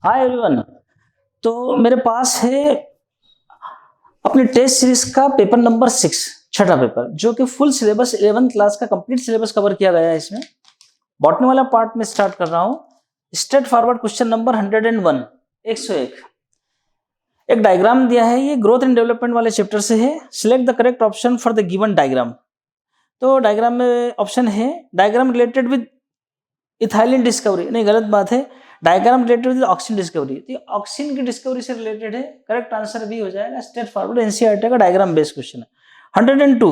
Hi everyone. तो मेरे पास है अपनी टेस्ट सीरीज का पेपर नंबर 6, छठा पेपर, जो कि फुल सिलेबस 11th क्लास का कंप्लीट सिलेबस कवर किया गया है। इसमें बॉटनी वाला पार्ट में स्टार्ट कर रहा हूं। Straight forward question number 101, 101। एक डायग्राम दिया है, ये ग्रोथ एंड डेवलपमेंट वाले चैप्टर से है। Select the correct option for the given diagram. तो डायग्राम में ऑप्शन है diagram related with ethylene discovery, नहीं गलत बात है, diagram related with oxygen discovery. तो ऑक्सीजन की डिस्कवरी से रिलेटेड है, करेक्ट आंसर भी हो जाएगा। स्ट्रेट फॉरवर्ड एनसीईआरटी का डायग्राम बेस्ड क्वेश्चन है। 102,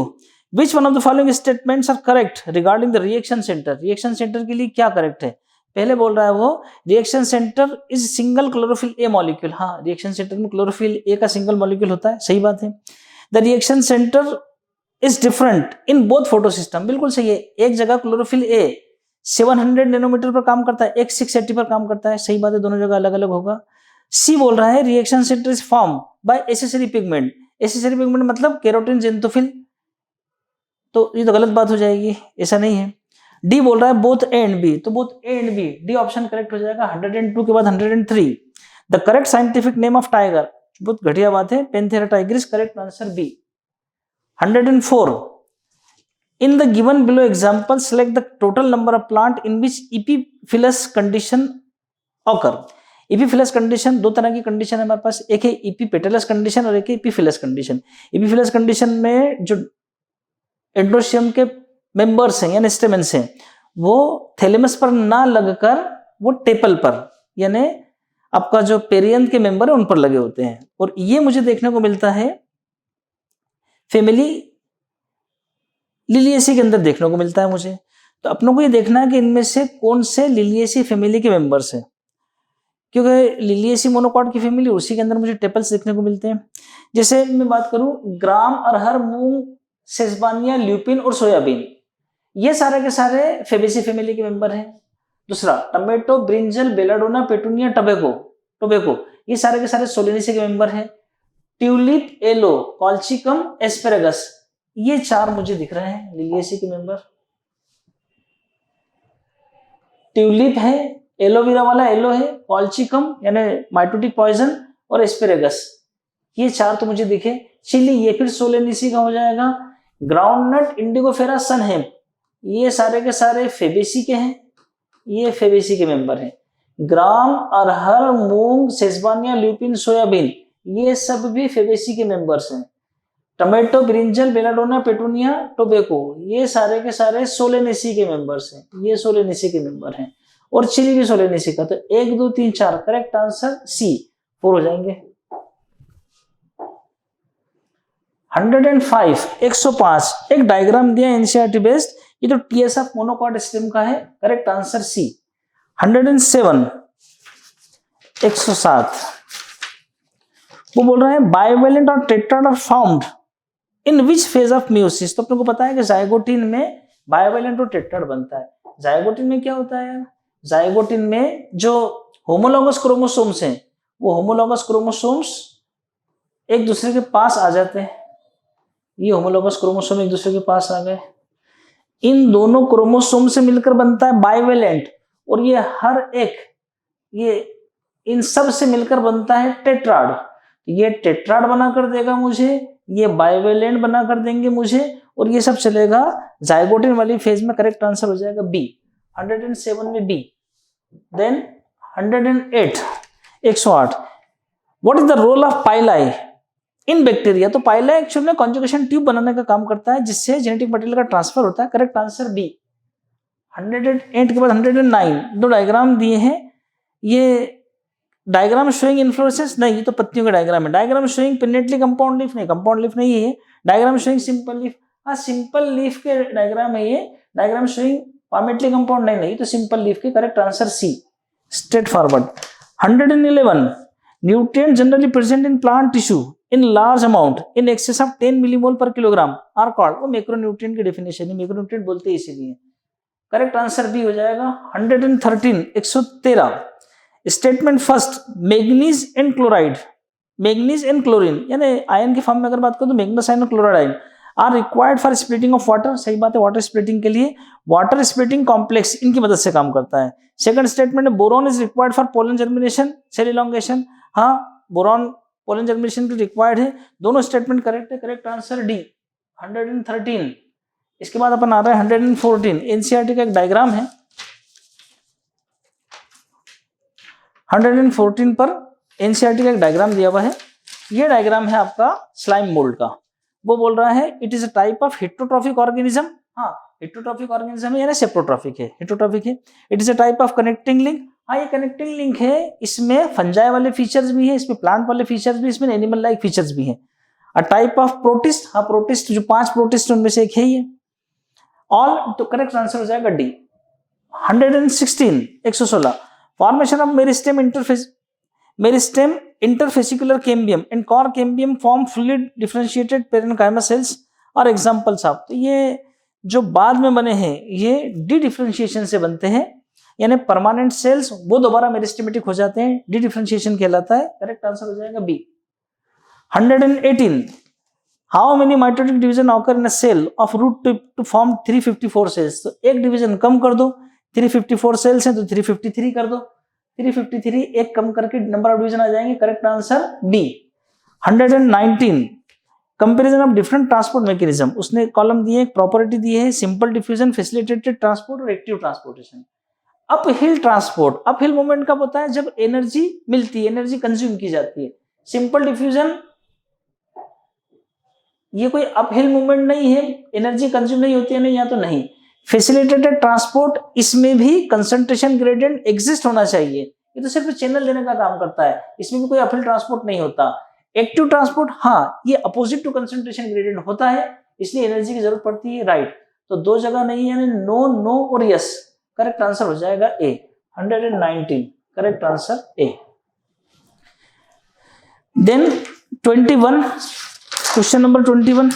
विच one of the following statements are correct regarding the reaction centre. Reaction centre के लिए क्या करेक्ट है? पहले बोल रहा है वो reaction centre is single chlorophyll A molecule. हाँ, रिएक्शन सेंटर में क्लोरोफिल ए का सिंगल मॉलिक्यूल होता है, सही बात है। The reaction centre is different in both photo system, बिल्कुल सही है। एक जगह क्लोरोफिल ए 700 नैनोमीटर पर काम करता है, एक 680 पर काम करता है, सही बात है, दोनों जगह अलग अलग होगा। सी बोल रहा है reaction centre is form by accessory pigment. Accessory pigment मतलब केरोटिन, जेंथोफिल, तो ये तो गलत बात हो जाएगी, ऐसा नहीं है। डी बोल रहा है बोथ ए एंड बी, तो both A and B, D option correct हो जाएगा। 102 के बाद 103, the correct scientific name of tiger, बहुत घटिया बात है, Panthera tigris, correct answer B. 104, in the given below example select the total number of plant in which epiphyllous condition occur। epiphyllous condition दो तरह की कंडीशन है हमारे पास, एक है epipetalous कंडीशन और एक है epiphyllous कंडीशन। epiphyllous कंडीशन में जो एंडोशियम के मेंबर्स हैं यानी स्टेमेंस हैं, वो थैलेमस पर ना लगकर वो टेपल पर यानी आपका जो पेरियंथ के मेंबर है उन पर लगे होते हैं। और ये मुझे देखने को मिलता है फैमिली लिलिएसी के अंदर देखने को मिलता है मुझे। तो अपनों को ये देखना है कि इनमें से कौन से लिलिएसी फैमिली के मेंबर्स हैं, क्योंकि लिलिएसी मोनोकॉट की फैमिली, उसी के अंदर मुझे टेपल्स देखने को मिलते हैं। जैसे मैं बात करूं ग्राम, अरहर, मूंग, सेजबानिया, ल्यूपिन और सोयाबीन, ये सारे के सारे फेबेसी फैमिली के मेंबर हैं। दूसरा tomato, brinjal, belladonna, petunia, tobacco, ये सारे के सारे सोलेनेसी के मेंबर हैं। ट्यूलिप, एलो, कॉल्चिकम, एस्पेरेगस, ये चार मुझे दिख रहे हैं लिलिएसी के मेंबर। ट्यूलिप है, एलोवेरा वाला एलो है, कॉल्चिकम यानी माइटोटिक पॉइजन और एस्पेरेगस, ये चार तो मुझे दिखे। चिली, ये फिर सोलेनेसी का हो जाएगा। ग्राउंडनट, इंडिगोफेरा, सनहेम, ये सारे के सारे फेबेसी के हैं, ये फेबेसी के मेंबर हैं। ग्राम, अरहर, मूंग, सेजबानिया, ल्यूपिन, सोयाबीन, ये सब भी फेबेसी के मेंबर्स हैं। Tomato, brinjal, belladonna, petunia, tobacco, ये सारे के सारे सोलेनेसी के मेंबर्स हैं, ये सोलेनेसी के मेंबर हैं। और चिली भी सोलेनेसी का। तो 1 2 3 4, करेक्ट आंसर सी 4 हो जाएंगे। 105, 105, एक डायग्राम दिया एनसीईआरटी बेस्ड, ये तो टीएसएफ मोनोकॉट स्टेम का है, करेक्ट आंसर सी। 107, 107, वो बोल रहा है बाइवेलेंट और tetrad are found in which phase of meiosis. तो अपने को पता है कि जाइगोटिन में बाइवेलेंट और टेट्राड बनता है। जाइगोटिन में क्या होता है यार? जाइगोटिन में जो होमोलॉगस क्रोमोसोम्स हैं, वो होमोलॉगस क्रोमोसोम्स एक दूसरे के पास आ जाते हैं। ये होमोलॉगस क्रोमोसोम एक दूसरे के पास आ गए, इन दोनों क्रोमोसोम से मिलकर बनता है बाइवेलेंट, और ये हर एक, ये इन सब से मिलकर बनता है टेट्राड। ये टेट्राड बना कर देगा मुझे, ये बाइवेलेंट बना कर देंगे मुझे, और ये सब चलेगा जाइगोटिन वाली फेज में। करेक्ट आंसर हो जाएगा बी। 107 में B. Then 108, 108, what is the role of pili in bacteria. तो पाइलाई एक्चुअली में कॉन्जुगेशन ट्यूब बनाने का काम करता है, जिससे जेनेटिक मटेरियल का ट्रांसफर होता है। Correct answer B. 108 के बाद 109, दो डायग्राम दिए हैं। ये डायग्राम शोइंग इन्फ्लोरेसेंस, नहीं, ये तो पत्तियों का डायग्राम है। Diagram showing pinnately compound leaf, नहीं, कंपाउंड लीफ नहीं है। डायग्राम शोइंग सिंपल लीफ, हाँ सिंपल लीफ के डायग्राम है ये। डायग्राम शोइंग पामेटली कंपाउंड, नहीं, तो सिंपल लीफ के, correct answer C, straightforward. 111, nutrient generally present in plant tissue in large amount in excess of 10 millimole per kilogram are called. वो macronutrient की definition है, macronutrient बोलते हैं इसीलिए। Correct answer B हो जाएगा। 113, 113, statement first, manganese and chloride, manganese and chlorine यानी ion के फॉर्म में अगर बात करूं तो मैग्नेस आयन और chloride ion are required for splitting of water, सही बात है, वाटर स्प्लिटिंग के लिए वाटर स्प्लिटिंग कॉम्प्लेक्स इनकी मदद से काम करता है। सेकंड स्टेटमेंट है boron is required for pollen germination, cell elongation, हाँ बोरॉन पोलन जर्मिनेशन के रिक्वायर्ड है। दोनों स्टेटमेंट करेक्ट है, करेक्ट आंसर डी 113। इसके बाद अपन आ रहा है 114, एनसीईआरटी का एक डायग्राम है। 114 पर एनसीईआरटी का एक डायग्राम दिया हुआ है। ये डायग्राम है आपका स्लाइम मोल्ड का। वो बोल रहा है it is a type of heterotrophic organism, हाँ हेटेरोट्रॉफिक ऑर्गेनिज्म है यानी सेप्रोट्रॉफिक है, हेटेरोट्रॉफिक है। It is a type of connecting link, हाँ ये कनेक्टिंग लिंक है, इसमें फंजाई वाले फीचर्स भी है, इसमें प्लांट वाले फीचर्स भी, इसमें एनिमल लाइक फीचर्स भी है। अ टाइप ऑफ प्रोटिस्ट, हाँ प्रोटिस्ट जो 5 प्रोटिस्ट उनमें से एक है ये। ऑल, तो करेक्ट आंसर हो जाएगा D 116, 116। Formation of meristem interface, meristem interfascicular cambium and cork cambium form fully differentiated parenchyma cells और एग्जांपल्स ऑफ, तो ये जो बाद में बने हैं ये डी डिफरेंशिएशन से बनते हैं, यानी परमानेंट सेल्स वो दोबारा मेरिस्टेमेटिक हो जाते हैं, डी डिफरेंशिएशन कहलाता है। करेक्ट आंसर हो जाएगा B 118। How many mitotic division occur in a cell of root to form 354 cells, तो एक डिवीजन कम कर दो, 354 सेल्स हैं तो 353 कर दो, 353 एक कम करके नंबर ऑफ डिवीजन आ जाएंगे। Correct answer B 119। Comparison of different transport mechanism, उसने कॉलम दिए, एक प्रॉपर्टी दी है सिंपल डिफ्यूजन, फैसिलिटेटेड ट्रांसपोर्ट और active transportation. Uphill transport, uphill movement कब होता है, जब एनर्जी मिलती है, एनर्जी कंज्यूम की जाती है। सिंपल डिफ्यूजन ये कोई अप हिल मूवमेंट नहीं है, एनर्जी कंज्यूम नहीं होती है, नहीं या तो नहीं। फैसिलिटेटेड ट्रांसपोर्ट, इसमें भी कंसंट्रेशन ग्रेडियंट एग्जिस्ट होना चाहिए, ये तो सिर्फ चैनल देने का काम करता है, इसमें भी कोई अपहिल ट्रांसपोर्ट नहीं होता। एक्टिव ट्रांसपोर्ट, हाँ ये अपोजिट टू कंसंट्रेशन ग्रेडियंट होता है, इसलिए एनर्जी की जरूरत पड़ती है, राइट। तो दो जगह नहीं है, यानी नो, नो और यस। करेक्ट आंसर हो जाएगा A 119, correct answer A. Then 21, question number 21,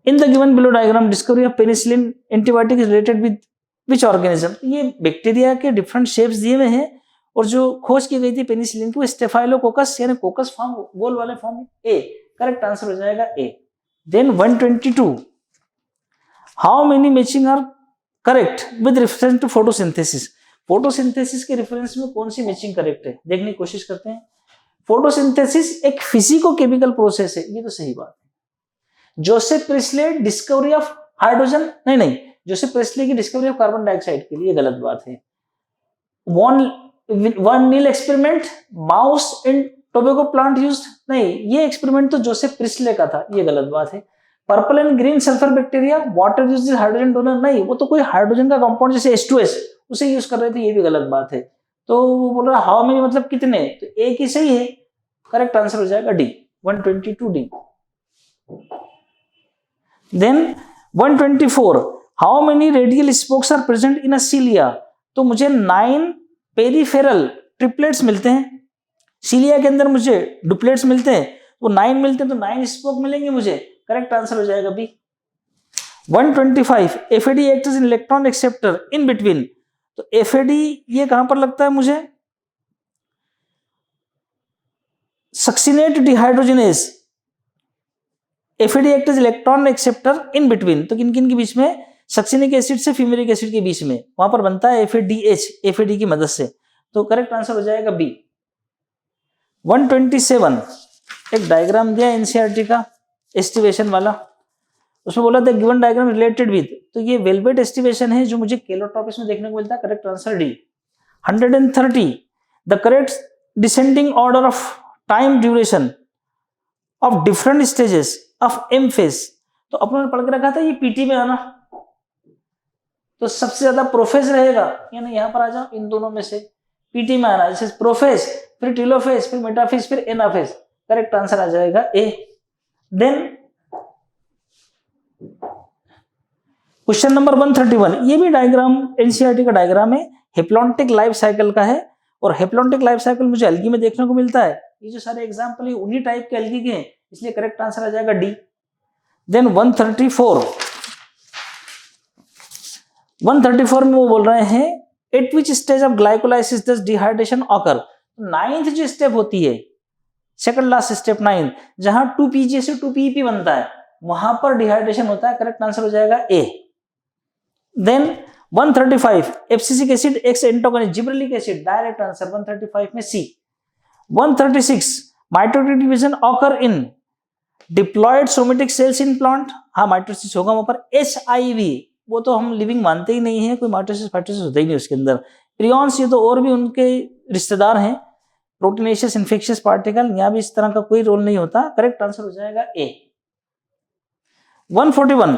in the given below diagram discovery of penicillin antibiotic is related with which organism, ये बैक्टीरिया के डिफरेंट शेप्स दिए हुए हैं और जो खोज की गई थी पेनिसिलिन की वो स्टेफाइलोकोकस यानी कोकस फॉर्म, गोल वाले फॉर्म, ए। करेक्ट आंसर हो जाएगा A. Then 122, how many matching are correct with reference to photosynthesis, photosynthesis के रेफरेंस में कौन सी मैचिंग करेक्ट है देखने की कोशिश करते हैं। फोटोसिंथेसिस एक फिजिको केमिकल प्रोसेस है, ये तो सही बात है। Joseph Priestley discovery of hydrogen, नहीं, जोसेफ प्रिस्ले की डिस्कवरी ऑफ कार्बन डाइऑक्साइड के लिए गलत बात है। Van Niel experiment, mouse in tobacco plant used, नहीं ये एक्सपेरिमेंट तो जोसेफ प्रिस्ले का था, ये गलत बात है। Purple and green sulphur bacteria, water used is hydrogen donor, नहीं वो तो कोई हाइड्रोजन का कंपाउंड जैसे H2S उसे यूज कर रहे थे, ये भी गलत बात है। तो वो बोल रहा है हाउ मेनी मतलब कितने, तो एक ही सही है। करेक्ट आंसर हो जाएगा D 122 D. Then 124, how many radial spokes are present in a cilia, तो मुझे 9 पेरिफेरल ट्रिपलेट्स मिलते हैं, सीलिया के अंदर मुझे डुप्लेट्स मिलते हैं, वो 9 मिलते हैं तो 9 स्पोक मिलेंगे मुझे। करेक्ट आंसर हो जाएगा B 125, FAD act as an electron acceptor in between, तो FAD ये कहां पर लगता है मुझे, succinate dehydrogenase, FAD act as electron acceptor in between, तो किन किन के बीच में, सक्सिनिक एसिड से फ्यूमेरिक एसिड के बीच में, वहां पर बनता है FADH, FAD की मदद से, तो करेक्ट आंसर हो जाएगा बी 127, एक डायग्राम दिया एनसीईआरटी का एस्टिवेशन वाला, उसमें बोला था गिवन डायग्राम रिलेटेड विद, तो ये वेलवेट एस्टिवेशन है जो मुझे केलोट्रॉपिस में देखने को मिलता है। Correct answer D 130, the correct descending order of time duration of different stages of M phase, तो अपने पढ़ के रखा था ये पीटी में आना, तो सबसे ज्यादा प्रोफेज रहेगा, यानी यहां पर आ जाओ इन दोनों में से पीटी में आना, जैसे प्रोफेज फिर टीलोफेज फिर मेटाफेज फिर एनाफेज। करेक्ट आंसर आ जाएगा ए। देन क्वेश्चन नंबर 131, ये भी डायग्राम एनसीईआरटी का डायग्राम है, हेप्लॉन्टिक लाइफ साइकिल का है, और हेप्लॉन्टिक लाइफ साइकिल मुझे एल्गी में देखने को मिलता है। ये जो सारे एग्जांपल है उन्हीं टाइप के एल्गी के हैं, इसलिए करेक्ट आंसर आ जाएगा डी। देन 134 में वो बोल रहे हैं eight which stage of glycolysis does dehydration occur, 9th जो स्टेप होती है, सेकंड लास्ट स्टेप 9, जहां 2PG से 2PEP बनता है, वहां पर डिहाइड्रेशन होता है, करेक्ट आंसर हो जाएगा A. Then 135 abscisic acid x antagonic gibberellic acid, direct answer 135 में C. 136 mitotic division occur in diploid somatic cells in plant, हाँ माइटोसिस होगा वहां पर। HIV वो तो हम लिविंग मानते ही नहीं है, कोई माइटोसिस फाइटोसिस होता ही नहीं उसके अंदर। प्रियॉन्स ये तो और भी उनके रिश्तेदार हैं, प्रोटीनेशियस इन्फेक्शियस पार्टिकल, यहां भी इस तरह का कोई रोल नहीं होता, करेक्ट आंसर हो जाएगा A. 141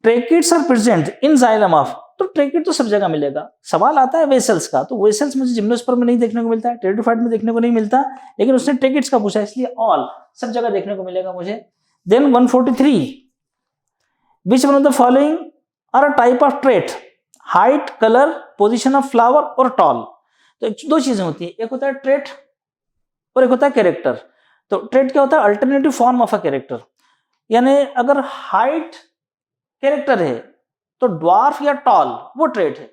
tracheids are present in xylem of, तो ट्रेकिड तो सब जगह मिलेगा। सवाल आता है वेसल्स का, तो वेसल्स मुझे जिम्नोस्पर्म में नहीं देखने को मिलता है, टेरिडोफाइट में देखने को नहीं मिलता, लेकिन उसने ट्रेकिड्स का पूछा इसलिए ऑल सब जगह देखने को मिलेगा मुझे। Then 143 which one of the following are a type of trait, height, colour, position of flower और टॉल। तो दो चीजें होती है, एक होता है ट्रेट और एक होता है कैरेक्टर। तो ट्रेट क्या होता है, alternative form of a character, यानी अगर हाइट कैरेक्टर है तो ड्वार्फ या टॉल वो ट्रेट है,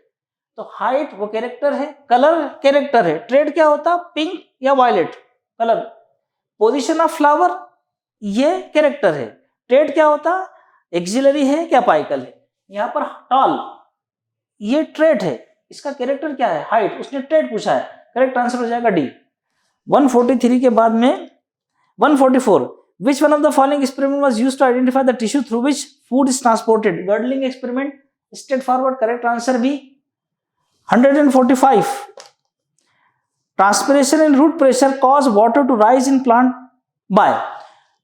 तो हाइट वो कैरेक्टर है, कलर कैरेक्टर है, ट्रेट क्या होता है पिंक या violet colour. Position of flower ये कैरेक्टर है, ट्रेट क्या होता एक्सिलरी है क्या पाइकल है। यहां पर टॉल ये ट्रेट है, इसका कैरेक्टर क्या है हाइट, उसने ट्रेट पूछा है, करेक्ट आंसर हो जाएगा डी। 143 के बाद में 144 which one of the following experiment was used to identify the tissue through which food is transported, girdling experiment, straightforward, correct answer B। 145 transpiration and root pressure cause water to rise in plant by,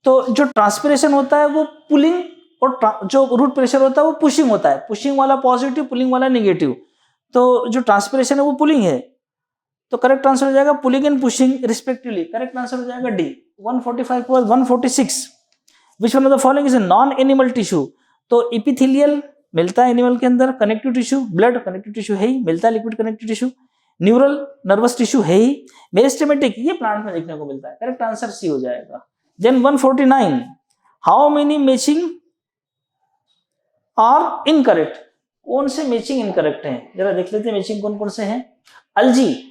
तो जो transpiration होता है वो pulling और जो root pressure होता है वो पुशिंग होता है, पुशिंग वाला पॉजिटिव पुलिंग वाला नेगेटिव, तो जो ट्रांसपिरेशन है वो पुलिंग है, तो करेक्ट आंसर हो जाएगा pulling and pushing respectively, correct answer हो जाएगा डी। 145 के बाद 146 विच one of the following is a non animal tissue, तो इपिथेलियल मिलता है एनिमल के अंदर, connective tissue blood connective tissue है ही, मिलता है liquid connective tissue, neural nervous tissue है ही, मेरिस्टेमेटिक ये प्लांट में देखने को मिलता है, करेक्ट आंसर सी हो जाएगा। Then 149 how many matching are incorrect, कौन से मैचिंग इनकरेक्ट हैं, जरा देख लेते हैं मैचिंग कौन कौन से हैं। अल्जी,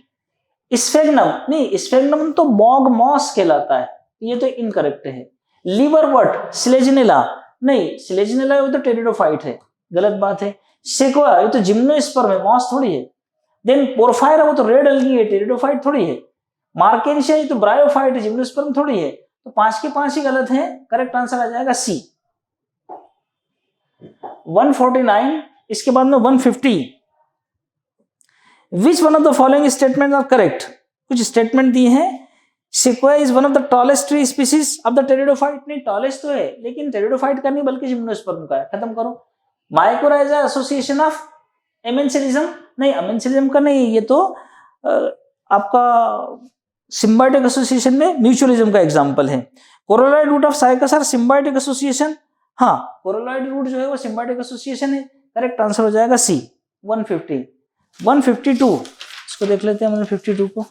स्फेग्नम नहीं, स्फेग्नम तो मॉग मॉस कहलाता है, ये तो इनकरेक्ट है। लिवरवर्ट, स्लेजिनेला नहीं, स्लेजिनेला वो तो टेरिडोफाइट है, गलत बात है। सेक्वा ये तो जिम्नोस्पर्म है, मॉस थोड़ी है। देन पोरफायरा वो तो रेड अलगी है, टेरिडोफाइट थोड़ी है। मार्केंशिया ये तो ब्रायोफाइट है, जिम्नोस्पर्म थोड़ी है, तो 5 के 5 ही गलत हैं, करेक्ट आंसर आ जाएगा सी। 149 इसके बाद में 150 which one of the following statement are correct, कुछ स्टेटमेंट दिए हैं। Sequoia is one of the tallest tree species of the pteridophyte, नहीं टॉलेस्ट तो है लेकिन टेरिडोफाइट का नहीं बल्कि जिम्नोस्पर्म का है, खत्म करो। माइकोराइजा एसोसिएशन ऑफ एमेंसिलिज्म नहीं, एमेंसिलिज्म का नहीं, ये तो आपका सिम्बायोटिक एसोसिएशन में म्यूचुअलिज्म का एग्जांपल है। Coralloid root of cycas are symbiotic association, हाँ कोरोलॉइड रूट जो है वो सिम्बायोटिक एसोसिएशन है, करेक्ट आंसर हो जाएगा सी। 150 152 इसको देख लेते हैं 152 को,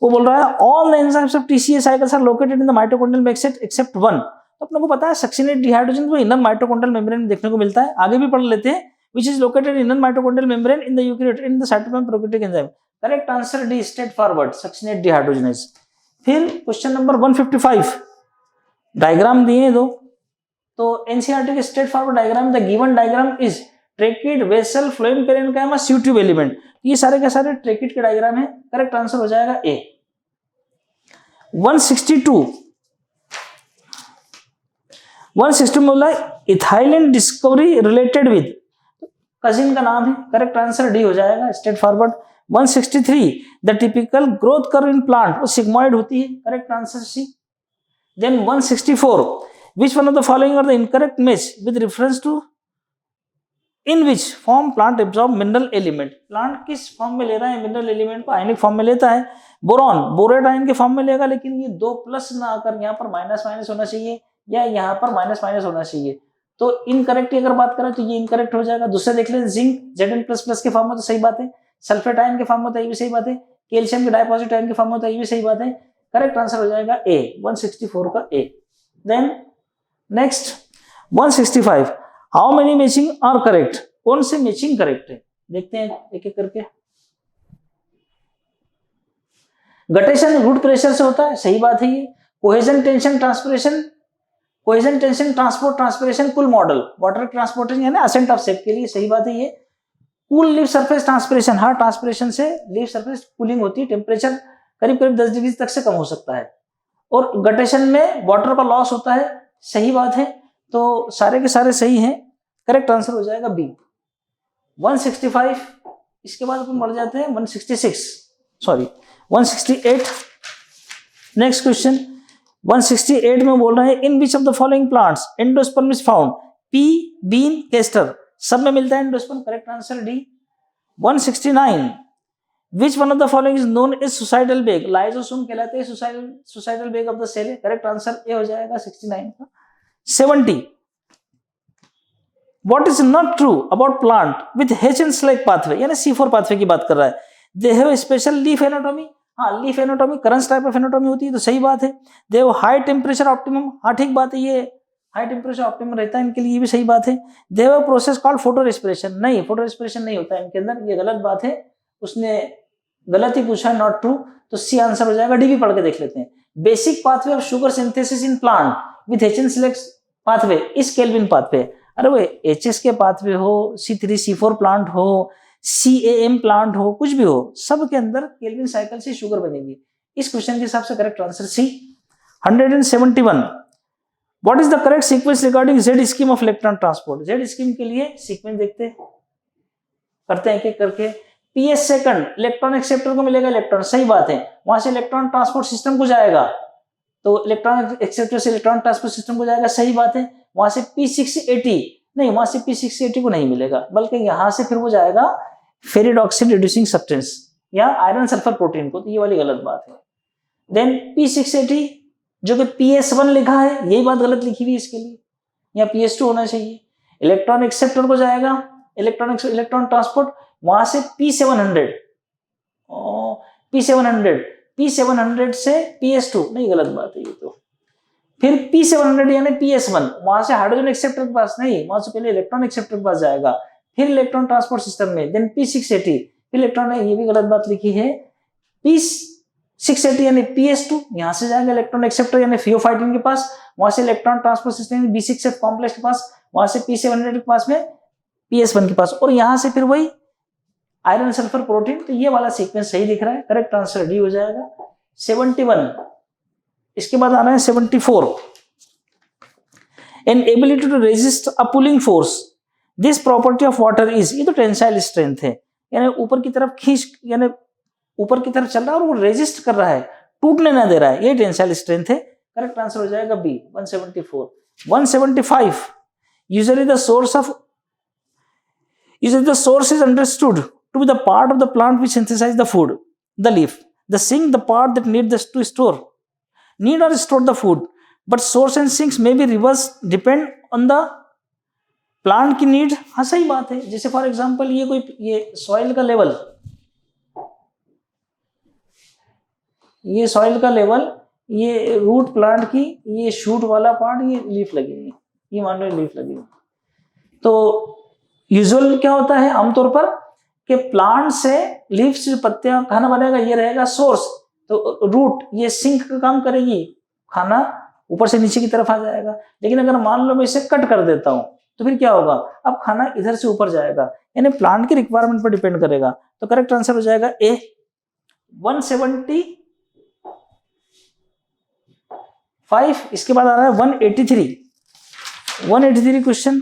वो बोल रहा है all the enzymes of TCA cycles are located in the mitochondrial membrane except one, तो अपने को पता है सक्सिनेट डिहाइड्रोजन तो इनर माइटोकॉन्ड्रियल मेम्ब्रेन में देखने को मिलता है, आगे भी पढ़ लेते हैं। Which is located in inner mitochondrial membrane in the eukaryote in the cytoplasm prokaryotic enzyme, correct answer D straightforward succinate dehydrogenase. फिर क्वेश्चन नंबर 155 डायग्राम दिए दो, तो एनसीईआरटी के straightforward diagram, the given diagram is tracheid vessel phloem parenchyma sieve tube element, ये सारे के सारे tracheid के डायग्राम है, करेक्ट आंसर हो जाएगा ए। 162 में बोला ethylene discovery related with, cousin का नाम है, करेक्ट आंसर डी हो जाएगा straightforward. 163 the typical growth curve in plant वो सिग्मॉइड होती है, correct answer C. Then 164 which one of the following are the incorrect match with reference to in which form plant absorb mineral element, plant किस form में ले रहा है mineral element को, ionic form में लेता है। बोरॉन बोरेट आयन के फॉर्म में लेगा, लेकिन ये 2 प्लस ना आकर यहाँ पर माइनस माइनस होना चाहिए या यहाँ पर माइनस माइनस होना चाहिए, तो इनकरेक्ट की अगर बात करें तो ये इनकरेक्ट हो जाएगा। दूसरा देख लेते जिंक Zn++ के फॉर्म में तो सही बात है, सल्फेट आयन के फॉर्म में तो ये भी सही बात है, कैल्शियम के डाइपॉजिट आयन के फॉर्म में तो ये भी सही बात है, करेक्ट आंसर हो जाएगा ए 164 का A. Then next 165 how many matching are correct, कौन से मैचिंग करेक्ट है, देखते हैं एक एक करके। गटेशन रूट प्रेशर से होता है, सही बात है ये। Cohesion tension transpiration, cohesion, tension, transport, transpiration, cool model, water transportation यानी असेंट ऑफ शेप के लिए सही बात है ये। कूल लीफ सरफेस ट्रांसपिरेशन, हाँ ट्रांसपिरेशन से लीफ सरफेस कूलिंग होती है, टेम्परेचर करीब करीब 10 डिग्री तक से कम हो सकता है। और गटेशन में वाटर का लॉस होता है, सही बात है। तो सारे के सारे सही हैं, करेक्ट आंसर हो जाएगा बी 165। इसके बाद अपन बढ़ जाते हैं 168। नेक्स्ट क्वेश्चन 168 में बोल रहे हैं in which of the following plants endosperm is found, pea, bean, castor, सब में मिलता है endosperm, correct answer D. 169 which one of the following is known as suicidal bag, lysosome कहलाते हैं suicidal bag of the cell, correct answer A हो जाएगा 69 का। 70 what is not true about plant with Hatch and Slack pathway, यानी C4 pathway की बात कर रहा है। They have special leaf anatomy, हाँ leaf anatomy करंस type of anatomy होती है, तो सही बात है। They have high temperature optimum, हाँ ठीक बात है, ये हाई टेम्परेचर ऑप्टिमम रहता है इनके लिए, ये भी सही बात है। They have process called photo respiration, नहीं फोटो रेस्पिरेशन नहीं होता है इनके अंदर, ये गलत बात है, उसने गलत ही पूछा, नॉट ट्रू, तो सी आंसर हो जाएगा। डी भी पढ़ के देख लेते हैं। Basic pathway of sugar synthesis in plant with Hatch and Slack pathway is Calvin pathway, अरे वो एचएस के पाथवे हो, C3C4 प्लांट हो, CAM प्लांट हो, कुछ भी हो, सब के अंदर केल्विन साइकिल से शुगर बनेगी। इस क्वेश्चन के हिसाब से correct answer C. 171 what is the correct sequence regarding Z scheme of electron transport, Z scheme के लिए सीक्वेंस देखते करते हैं एक एक करके। PS सेकंड इलेक्ट्रॉन एक्सेप्टर को मिलेगा इलेक्ट्रॉन, सही बात है, वहां से इलेक्ट्रॉन ट्रांसपोर्ट सिस्टम को जाएगा, तो इलेक्ट्रॉन एक्सेप्टर से इलेक्ट्रॉन ट्रांसपोर्ट सिस्टम को जाएगा, सही बात है। वहां से P680 नहीं, वहां से P680 को नहीं मिलेगा, बल्कि यहां से फिर वो जाएगा फेरिडॉक्सिल रिड्यूसिंग सब्सटेंस या आयरन सल्फर प्रोटीन को, तो ये वाली गलत बात है। देन P680 जो कि PS1 लिखा है, यही बात गलत लिखी हुई है इसके लिए, या PS2 होना चाहिए। इलेक्ट्रॉन एक्सेप्टर को जाएगा इलेक्ट्रॉन ट्रांसपोर्ट, वहां से P700 से PS2 नहीं, गलत बात है ये तो। फिर P700 यानी PS1, वहां से हाइड्रोजन एक्सेप्टर के पास नहीं, वहां से पहले इलेक्ट्रॉन एक्सेप्टर के पास जाएगा, फिर इलेक्ट्रॉन ट्रांसपोर्ट सिस्टम में, देन P680 फिर इलेक्ट्रॉन, ये भी गलत बात लिखी है। P680 यानी PS2, यहां से जाएगा इलेक्ट्रॉन एक्सेप्टर यानी फियोफाइटिन के पास, वहां से electron transport system B6F complex के पास, वहां से P700 के पास में PS1 के पास, और यहां से फिर वही आयरन सल्फर प्रोटीन, तो ये वाला सीक्वेंस सही दिख रहा है, करेक्ट आंसर डी हो जाएगा। 71 इसके बाद आना है 74 an ability to resist a pulling force, this property of water is, ये तो टेंसाइल स्ट्रेंथ है, यानी ऊपर की तरफ खींच, यानी ऊपर की तरफ चल रहा है और वो रेजिस्ट कर रहा है, टूटने ना दे रहा है, ये टेंसाइल स्ट्रेंथ है, करेक्ट आंसर हो जाएगा B 174। 175 usually the source is understood to be the part of the plant which synthesize the food, the leaf, the sink the part that need to store or store the food, but source and sinks may be reversed depend on the plant की need, हाँ सही बात है। जैसे for example ये soil का level, ये soil का लेवल, ये रूट प्लांट की, ये शूट वाला पार्ट, ये लीफ लगेगी, ये मान लो लीफ लगेगी, तो यूजुअल क्या होता है आमतौर पर कि प्लांट से लीफ से पत्तियां खाना बनेगा, ये रहेगा सोर्स, तो रूट ये सिंक का काम करेगी, खाना ऊपर से नीचे की तरफ आ जाएगा। लेकिन अगर मान लो मैं इसे कट कर देता हूं तो फिर क्या होगा, अब खाना इधर से ऊपर जाएगा, यानी प्लांट की रिक्वायरमेंट पर डिपेंड करेगा, तो करेक्ट आंसर हो जाएगा ए 175। इसके बाद आ रहा है 183 क्वेश्चन,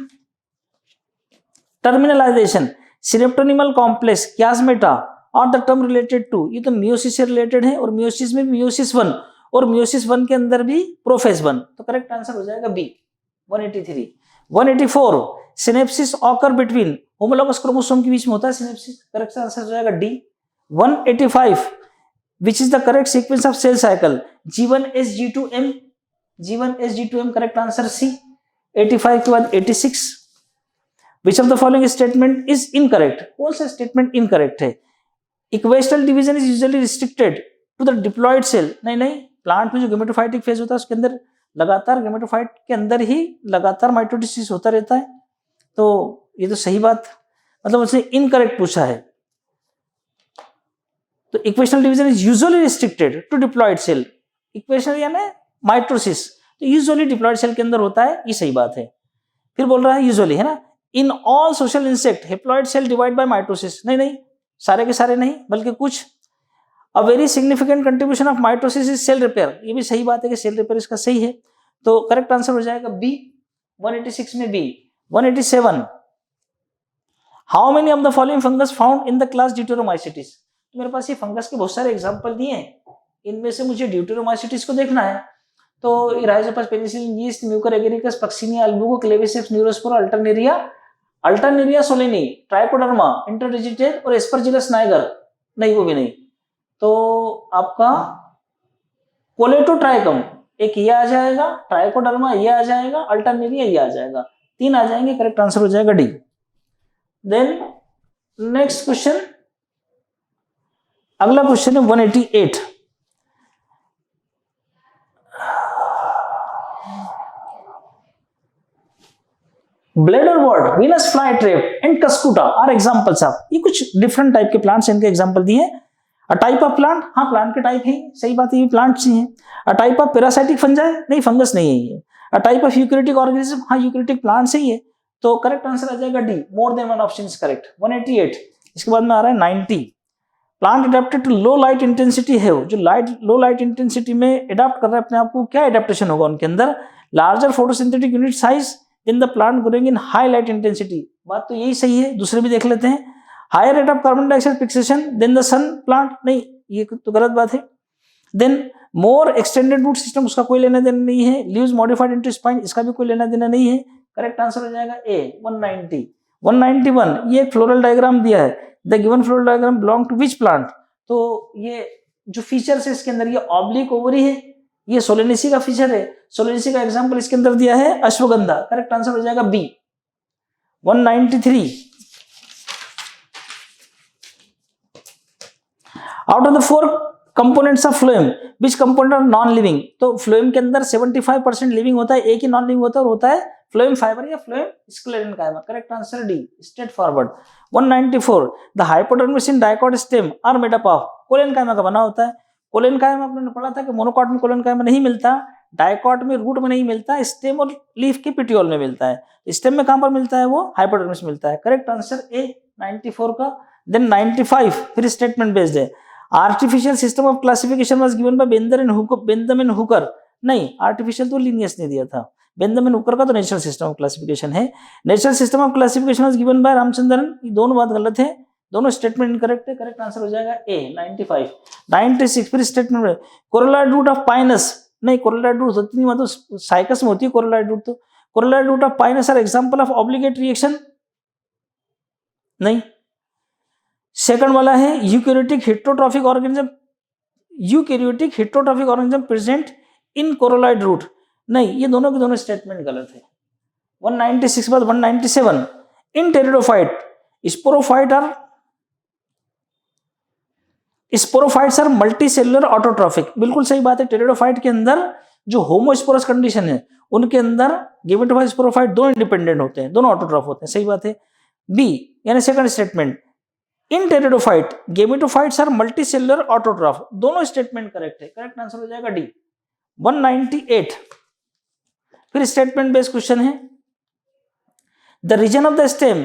टर्मिनलाइजेशन सिनेप्टोनिमल कॉम्प्लेक्स क्यास्मेटा और द टर्म रिलेटेड टू, ये तो मियोसिस से रिलेटेड है, और मियोसिस में मियोसिस 1 और मियोसिस 1 के अंदर भी प्रोफेज 1, तो करेक्ट आंसर हो जाएगा B 183। 184 synapsis occur between homologous chromosome के बीच में होता है सिनेप्सिस, करेक्ट आंसर हो जाएगा D. 185 which is the correct sequence of cell cycle, G1S G2M, correct answer C. 85 के बाद 86 Which of the following statement is incorrect, कौन सा स्टेटमेंट इनकरेक्ट है। Equational division is usually restricted to the diploid cell, नहीं, plant में जो gametophytic phase होता है उसके अंदर लगातार गेमेटोफाइट के अंदर ही लगातार माइटोसिस होता रहता है, तो ये तो सही बात, मतलब उसने इनकरेक्ट पूछा है। तो equational division is usually restricted to diploid cell, equational यानी माइटोसिस, तो यूजुअली डिप्लॉयड सेल के अंदर होता है, ये सही बात है। फिर बोल रहा है यूजुअली, है ना, in all social insect haploid cell divide by mitosis, नहीं नहीं, सारे के सारे नहीं, बल्कि कुछ। A very significant contribution of mitosis is cell repair, ये भी सही बात है कि सेल रिपेयर इसका सही है। तो करेक्ट आंसर हो जाएगा बी, 186 में B. 187, how many of the following fungus found in the class deuteromycetes. तो मेरे पास ये फंगस के बहुत सारे एग्जांपल दिए हैं, इनमें से मुझे ड्यूटेरोमाइसिटिस को देखना है। तो Rhizopus, penicillin, yeast, Mucor Agaricus, Puccinia, Albugo, Claviceps, Neurospora, Alternaria solani, Trichoderma, interdigitated और एस्परजिलस नाइगर, नहीं वो भी नहीं। तो आपका कोलेटोट्राइकम, एक ये आ जाएगा, ट्राइकोडर्मा ये आ जाएगा, अल्टरनेरिया ये आ जाएगा, 3 आ जाएंगे, करेक्ट आंसर हो जाएगा डी। देन नेक्स्ट क्वेश्चन, अगला क्वेश्चन है 188। Bladderwort, Venus flytrap and Cuscuta are examples of, ये कुछ डिफरेंट टाइप के प्लांट्स, इनके एग्जांपल दिए हैं। अ टाइप ऑफ प्लांट, हाँ प्लांट के टाइप है, सही बात है, ये प्लांट्स ही हैं। A type of parasitic fungi, नहीं फंगस नहीं है ये। A type of eukaryotic organism, हाँ यूकैरियोटिक प्लांट्स ही है। तो करेक्ट आंसर आ जाएगा D, more than one option is correct. 188, इसके बाद में आ रहा है 90। Plant adapted to low light intensity है, जो लो लाइट इंटेंसिटी में अडॉप्ट कर रहे हैं अपने आप को, क्या एडेप्टेशन होगा उनके अंदर, larger photosynthetic unit size in the plant growing in high light intensity, बात तो यही सही है। दूसरे भी देख लेते हैं, higher rate of carbon dioxide fixation than the sun plant, नहीं ये तो गलत बात है। Then more extended root system, उसका कोई लेना देना नहीं है। लीव्स मॉडिफाइड इनटू स्पाइन, इसका भी कोई लेना देना नहीं है। करेक्ट आंसर हो जाएगा ए, 190। 191, ये एक फ्लोरल डायग्राम दिया है, the given floral diagram belong to which plant. तो ये जो फीचर्स है इसके अंदर, ये ऑब्लिक ओवरी है, ये सोलेनेसी का फीचर है। सोलेनेसी का एग्जांपल इसके अंदर दिया है अश्वगंधा, करेक्ट आंसर हो जाएगा B. 193, out of the 4 components of phloem which component are non living. तो फ्लोएम के अंदर 75% लिविंग होता है, एक ही नॉन लिविंग होता है, और होता है फ्लोएम फाइबर या phloem sclerenchyma, correct answer D, straightforward. 194, the hypodermis in dicot stem are made up of, collenchyma का बना होता है। कोलेनकाइमा आपने पढ़ा था कि मोनोकॉट में कोलेनकाइमा नहीं मिलता, डाइकोट में रूट में नहीं मिलता, स्टेम और लीफ के पिटियोल में मिलता है। स्टेम में कहां पर मिलता है, वो हाइपोडर्मिस मिलता है, करेक्ट आंसर ए 94 का। देन 95, फिर स्टेटमेंट बेस्ड है, artificial system of classification was given by Benjamin Hooker, नहीं आर्टिफिशियल तो लिनियस ने दिया था, बेंजामिन हुकर का तो नेचुरल सिस्टम ऑफ क्लासिफिकेशन है। Natural system of classification was given by Ramachandran, ये दोनों बात गलत है, दोनों स्टेटमेंट इनकरेक्ट है, करेक्ट आंसर हो जाएगा ए 95। 96, फिर स्टेटमेंट, कोरोलाइड रूट ऑफ पाइनस, नहीं कोरोलाइड रूट होती नहीं, मतलब साइकस में होती है कोरोलाइड रूट, तो coralloid root of Pinus are example of obligate reaction, नहीं। सेकंड वाला है eukaryotic heterotrophic organism present in coralloid root, नहीं, ये दोनों के दोनों स्टेटमेंट गलत है। 196 बाद 197, in pteridophyte sporophytes are multicellular autotrophic, बिल्कुल सही बात है। टेरिडोफाइट के अंदर जो होमोस्पोरस कंडीशन है, उनके अंदर गेमेटोफाइट स्पोरोफाइट दोनों इंडिपेंडेंट होते हैं, दोनों ऑटोट्रॉफ होते हैं, सही बात है। बी यानी second statement, in pteridophyte gametophytes are multicellular autotroph, दोनों स्टेटमेंट करेक्ट है, करेक्ट आंसर हो जाएगा डी। 198, फिर स्टेटमेंट बेस्ड क्वेश्चन है, the region of the stem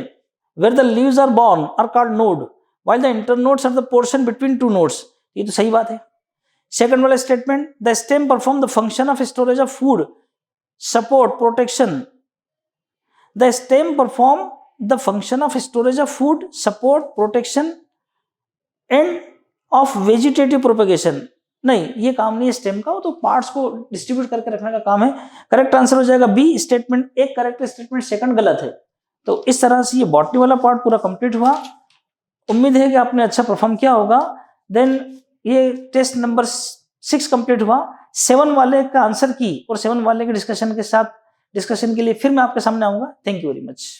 where the leaves are borne are called node while the internodes are the portion between two nodes, ये तो सही बात है। सेकंड वाला statement, the stem perform the function of storage of food, support, protection, the stem perform the function of storage of food, support, protection and of vegetative propagation, नहीं ये काम नहीं है स्टेम का, वो तो पार्ट्स को डिस्ट्रीब्यूट करके रखने का काम है, करेक्ट आंसर हो जाएगा बी। स्टेटमेंट एक करेक्ट, स्टेटमेंट सेकंड गलत है। तो इस तरह से ये बॉटनी वाला पार्ट पूरा कंप्लीट हुआ, उम्मीद है कि आपने अच्छा परफॉर्म किया होगा। देन ये टेस्ट नंबर 6 कंप्लीट हुआ। 7 वाले का आंसर की और 7 वाले के डिस्कशन के लिए फिर मैं आपके सामने आऊंगा। Thank you very much.